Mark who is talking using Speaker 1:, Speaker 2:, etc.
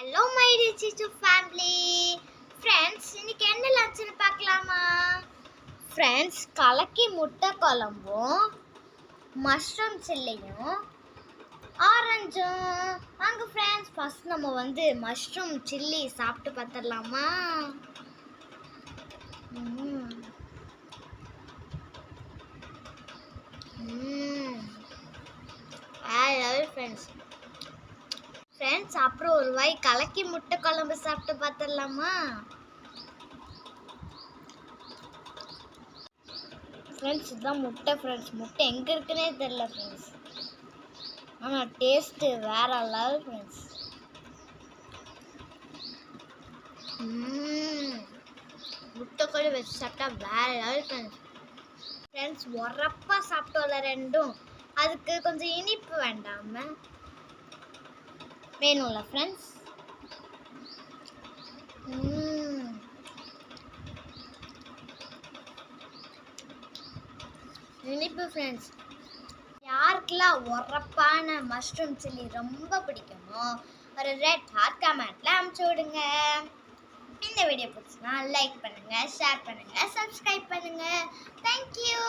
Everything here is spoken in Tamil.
Speaker 1: Hello my digit family friends, இன்னைக்கு என்ன லஞ்சுன்னு பார்க்கலாமா? ஃப்ரெண்ட்ஸ், கலக்கி முட்டை குழம்பும் மஷ்ரூம் சில்லியும் ஆரஞ்சும். வாங்க ஃப்ரெண்ட்ஸ், ஃபர்ஸ்ட் நம்ம மஷ்ரூம் சில்லி சாப்பிட்டு பார்த்துடலாமா? ஃப்ரெண்ட்ஸ், அப்புறம் ஒரு வாய் கலக்கி முட்டை குழம்பு சாப்பிட்டு பார்த்துடலாமா? ஃப்ரெண்ட்ஸ், இதுதான் முட்டை. ஃப்ரெண்ட்ஸ், முட்டை எங்கே இருக்குன்னே தெரியல ஃப்ரெண்ட்ஸ். ஆனால் டேஸ்ட்டு வேற லெவல் ஃப்ரெண்ட்ஸ். முட்டை கூட வச்சு சாப்பிட்டா வேற லெவல் ஃப்ரெண்ட்ஸ். ஃப்ரெண்ட்ஸ், உரப்பா சாப்பிட்டோம்ல ரெண்டும், அதுக்கு கொஞ்சம் இனிப்பு வேண்டாம வேணும்ல ஃப்ரெண்ட்ஸ். இனிப்பு ஃப்ரெண்ட்ஸ். யாருக்கெல்லாம் உரப்பான மஷ்ரூம் சில்லி ரொம்ப பிடிக்குமோ ஒரு ரெட் ஹார்ட் கமெண்ட்ல அனுப்பிச்சு விடுங்க. இந்த வீடியோ பிடிச்சுன்னா லைக் பண்ணுங்க, ஷேர் பண்ணுங்க, சப்ஸ்கிரைப் பண்ணுங்க. தேங்க்யூ.